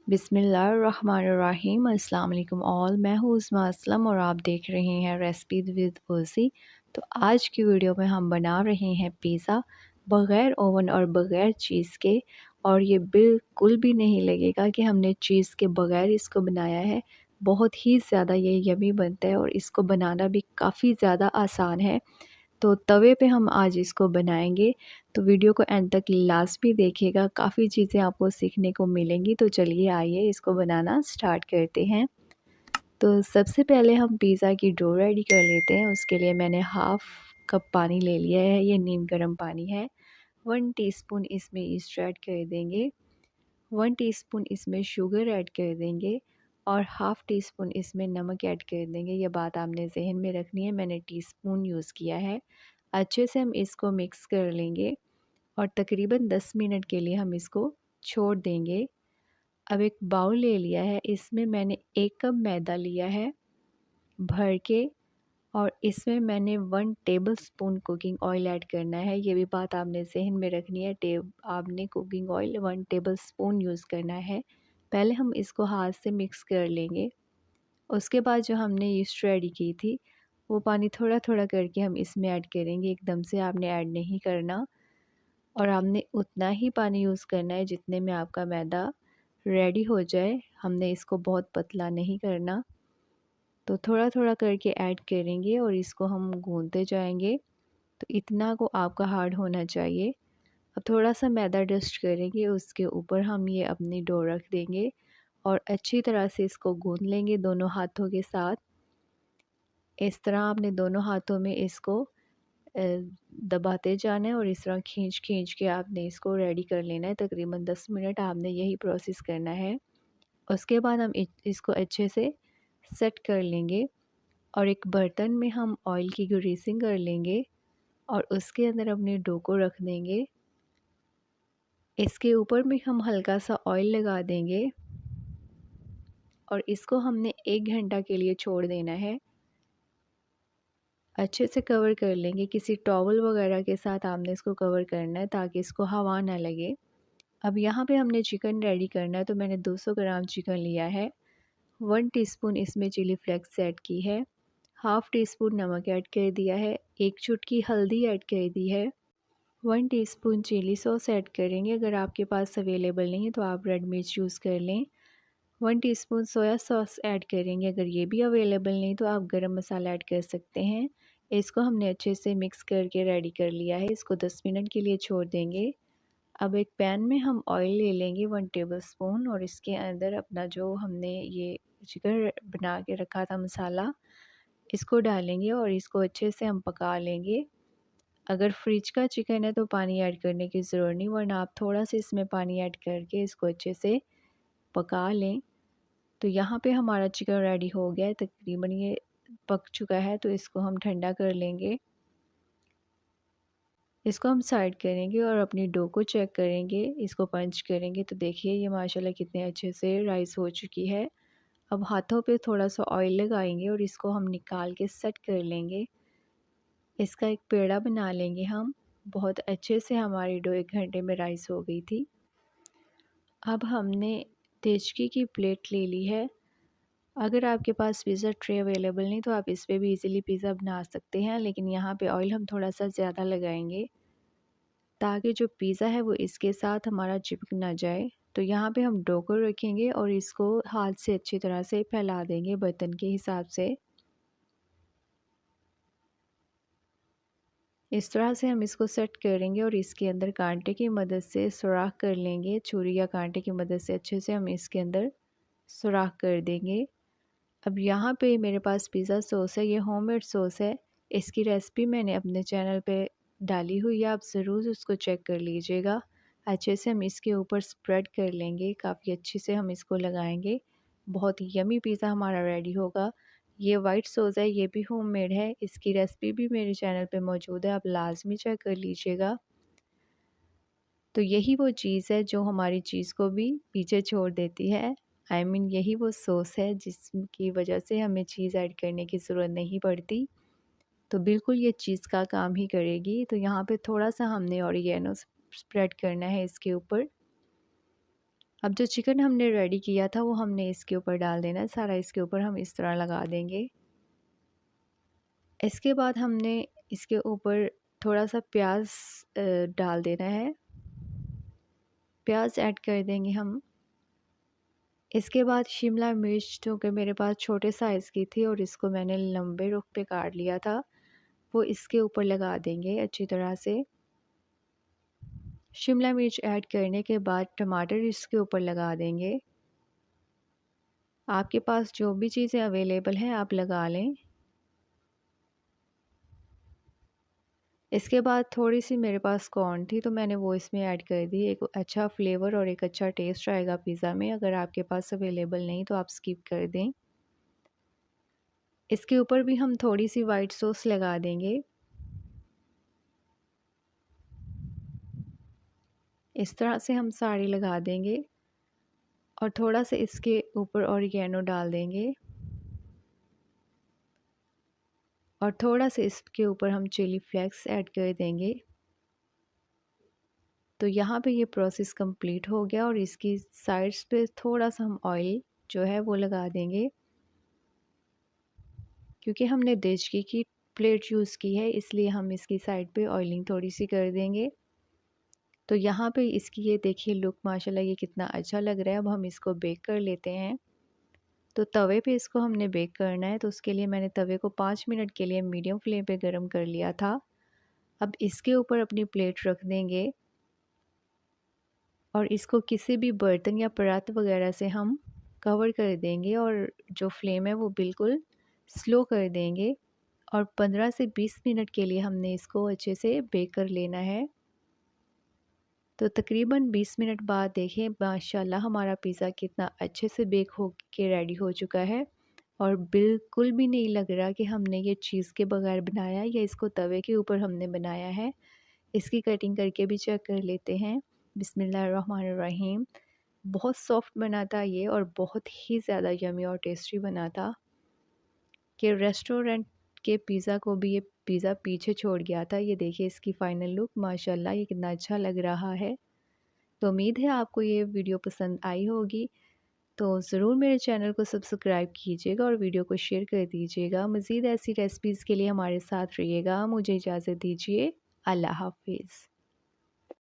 बिस्मिल्लाहिर्रहमानिर्रहीम। अस्सलाम वालेकुम ऑल। मैं हूँ उस्मा असलम और आप देख रहे हैं रेसिपी विद उज़ी। तो आज की वीडियो में हम बना रहे हैं पिज़्ज़ा बग़ैर ओवन और बग़ैर चीज़ के, और ये बिल्कुल भी नहीं लगेगा कि हमने चीज़ के बग़ैर इसको बनाया है। बहुत ही ज़्यादा ये यमी बनता है और इसको बनाना भी काफ़ी ज़्यादा आसान है। तो तवे पे हम आज इसको बनाएंगे, तो वीडियो को एंड तक लाज़मी देखिएगा, काफ़ी चीज़ें आपको सीखने को मिलेंगी। तो चलिए आइए इसको बनाना स्टार्ट करते हैं। तो सबसे पहले हम पिज़्ज़ा की डो रेडी कर लेते हैं। उसके लिए मैंने हाफ़ कप पानी ले लिया है, ये नीम गर्म पानी है। 1 टीस्पून इसमें ईस्ट ऐड कर देंगे, 1 टीस्पून इसमें शुगर ऐड कर देंगे और हाफ़ टी स्पून इसमें नमक ऐड कर देंगे। ये बात आपने ज़हन में रखनी है, मैंने टीस्पून यूज़ किया है। अच्छे से हम इसको मिक्स कर लेंगे और तकरीबन 10 मिनट के लिए हम इसको छोड़ देंगे। अब एक बाउल ले लिया है, इसमें मैंने 1 कप मैदा लिया है भर के, और इसमें मैंने 1 टेबलस्पून कुकिंग ऑयल ऐड करना है। ये भी बात आपने ज़हन में रखनी है, आपने कुकिंग ऑयल 1 टेबलस्पून यूज़ करना है। पहले हम इसको हाथ से मिक्स कर लेंगे। उसके बाद जो हमने यीस्ट रेडी की थी, वो पानी थोड़ा थोड़ा करके हम इसमें ऐड करेंगे, एकदम से आपने ऐड नहीं करना। और आपने उतना ही पानी यूज़ करना है जितने में आपका मैदा रेडी हो जाए। हमने इसको बहुत पतला नहीं करना, तो थोड़ा थोड़ा करके ऐड करेंगे और इसको हम गूंदते जाएंगे। तो इतना को आपका हार्ड होना चाहिए। अब थोड़ा सा मैदा डस्ट करेंगे, उसके ऊपर हम ये अपनी डो रख देंगे और अच्छी तरह से इसको गूंद लेंगे दोनों हाथों के साथ। इस तरह आपने दोनों हाथों में इसको दबाते जाना है और इस तरह खींच खींच के आपने इसको रेडी कर लेना है। तकरीबन 10 मिनट आपने यही प्रोसेस करना है। उसके बाद हम इसको अच्छे से सेट कर लेंगे और एक बर्तन में हम ऑयल की ग्रीसिंग कर लेंगे और उसके अंदर अपने डो को रख देंगे। इसके ऊपर भी हम हल्का सा ऑयल लगा देंगे और इसको हमने 1 घंटा के लिए छोड़ देना है। अच्छे से कवर कर लेंगे, किसी टॉवल वगैरह के साथ आपने इसको कवर करना है ताकि इसको हवा ना लगे। अब यहाँ पे हमने चिकन रेडी करना है, तो मैंने 200 ग्राम चिकन लिया है। 1 टीस्पून इसमें चिली फ्लेक्स ऐड की है, हाफ़ टी स्पून नमक ऐड कर दिया है, 1 चुटकी हल्दी ऐड कर दी है, 1 टीस्पून चिली सॉस ऐड करेंगे। अगर आपके पास अवेलेबल नहीं है तो आप रेड मिर्च यूज़ कर लें। 1 टीस्पून सोया सॉस ऐड करेंगे। अगर ये भी अवेलेबल नहीं तो आप गरम मसाला ऐड कर सकते हैं। इसको हमने अच्छे से मिक्स करके रेडी कर लिया है। इसको 10 मिनट के लिए छोड़ देंगे। अब एक पैन में हम ऑयल ले लेंगे 1 टेबलस्पून और इसके अंदर अपना जो हमने ये चिकन बना के रखा था मसाला, इसको डालेंगे और इसको अच्छे से हम पका लेंगे। अगर फ्रिज का चिकन है तो पानी ऐड करने की ज़रूरत नहीं, वरना आप थोड़ा सा इसमें पानी ऐड करके इसको अच्छे से पका लें। तो यहाँ पे हमारा चिकन रेडी हो गया है, तकरीबन ये पक चुका है। तो इसको हम ठंडा कर लेंगे, इसको हम साइड करेंगे और अपनी डो को चेक करेंगे, इसको पंच करेंगे। तो देखिए ये माशाल्लाह कितने अच्छे से राइस हो चुकी है। अब हाथों पे थोड़ा सा ऑयल लगाएंगे और इसको हम निकाल के सेट कर लेंगे। इसका एक पेड़ा बना लेंगे हम। बहुत अच्छे से हमारी डो 1 घंटे में राइस हो गई थी। अब हमने तेजकी की प्लेट ले ली है। अगर आपके पास पिज़्ज़ा ट्रे अवेलेबल नहीं तो आप इस पे भी इजीली पिज़्ज़ा बना सकते हैं, लेकिन यहाँ पे ऑयल हम थोड़ा सा ज़्यादा लगाएंगे ताकि जो पिज़्ज़ा है वो इसके साथ हमारा चिपक ना जाए। तो यहाँ पे हम डो को रखेंगे और इसको हाथ से अच्छी तरह से फैला देंगे बर्तन के हिसाब से। इस तरह से हम इसको सेट करेंगे और इसके अंदर कांटे की मदद से सुराख कर लेंगे। छुरी या कांटे की मदद से अच्छे से हम इसके अंदर सुराख कर देंगे। अब यहाँ पे मेरे पास पिज़्ज़ा सॉस है, ये होममेड सॉस है। इसकी रेसिपी मैंने अपने चैनल पे डाली हुई है, आप ज़रूर उसको चेक कर लीजिएगा। अच्छे से हम इसके ऊपर स्प्रेड कर लेंगे, काफ़ी अच्छे से हम इसको लगाएंगे। बहुत यमी पिज़्ज़ा हमारा रेडी होगा। ये वाइट सॉस है, ये भी होममेड है। इसकी रेसिपी भी मेरे चैनल पे मौजूद है, आप लाजमी चेक कर लीजिएगा। तो यही वो चीज़ है जो हमारी चीज़ को भी पीछे छोड़ देती है। यही वो सॉस है जिसकी वजह से हमें चीज़ ऐड करने की ज़रूरत नहीं पड़ती। तो बिल्कुल ये चीज़ का काम ही करेगी। तो यहाँ पे थोड़ा सा हमने ऑरिगेनो स्प्रेड करना है इसके ऊपर। अब जो चिकन हमने रेडी किया था वो हमने इसके ऊपर डाल देना है, सारा इसके ऊपर हम इस तरह लगा देंगे। इसके बाद हमने इसके ऊपर थोड़ा सा प्याज डाल देना है, प्याज ऐड कर देंगे हम। इसके बाद शिमला मिर्च जो कि मेरे पास छोटे साइज़ की थी और इसको मैंने लंबे रुख पे काट लिया था, वो इसके ऊपर लगा देंगे अच्छी तरह से। शिमला मिर्च ऐड करने के बाद टमाटर इसके ऊपर लगा देंगे। आपके पास जो भी चीज़ें अवेलेबल हैं आप लगा लें। इसके बाद थोड़ी सी मेरे पास कॉर्न थी तो मैंने वो इसमें ऐड कर दी। एक अच्छा फ्लेवर और एक अच्छा टेस्ट आएगा पिज़्ज़ा में। अगर आपके पास अवेलेबल नहीं तो आप स्किप कर दें। इसके ऊपर भी हम थोड़ी सी वाइट सॉस लगा देंगे। इस तरह से हम सारी लगा देंगे और थोड़ा सा इसके ऊपर ऑरिगेनो डाल देंगे और थोड़ा सा इसके ऊपर हम चिली फ्लेक्स ऐड कर देंगे। तो यहाँ पे ये प्रोसेस कंप्लीट हो गया और इसकी साइड्स पे थोड़ा सा हम ऑयल जो है वो लगा देंगे। क्योंकि हमने देचकी की प्लेट यूज़ की है इसलिए हम इसकी साइड पे ऑयलिंग थोड़ी सी कर देंगे। तो यहाँ पे इसकी ये देखिए लुक माशाल्लाह ये कितना अच्छा लग रहा है। अब हम इसको बेक कर लेते हैं। तो तवे पे इसको हमने बेक करना है, तो उसके लिए मैंने तवे को 5 मिनट के लिए मीडियम फ्लेम पे गरम कर लिया था। अब इसके ऊपर अपनी प्लेट रख देंगे और इसको किसी भी बर्तन या परात वगैरह से हम कवर कर देंगे और जो फ्लेम है वो बिल्कुल स्लो कर देंगे और 15 से 20 मिनट के लिए हमने इसको अच्छे से बेक कर लेना है। तो तकरीबन 20 मिनट बाद देखें माशाल्लाह हमारा पिज़्ज़ा कितना अच्छे से बेक हो के रेडी हो चुका है और बिल्कुल भी नहीं लग रहा कि हमने ये चीज़ के बगैर बनाया या इसको तवे के ऊपर हमने बनाया है। इसकी कटिंग करके भी चेक कर लेते हैं। बिस्मिल्लाहिर्रहमानिर्रहीम। बहुत सॉफ्ट बना था ये और बहुत ही ज़्यादा यमी और टेस्टी बना था कि रेस्टोरेंट के पिज़्ज़ा को भी ये पिज़्ज़ा पीछे छोड़ गया था। ये देखिए इसकी फ़ाइनल लुक माशाल्लाह ये कितना अच्छा लग रहा है। तो उम्मीद है आपको ये वीडियो पसंद आई होगी। तो ज़रूर मेरे चैनल को सब्सक्राइब कीजिएगा और वीडियो को शेयर कर दीजिएगा। मज़ीद ऐसी रेसिपीज़ के लिए हमारे साथ रहिएगा। मुझे इजाज़त दीजिए। अल्लाह हाफ़िज़।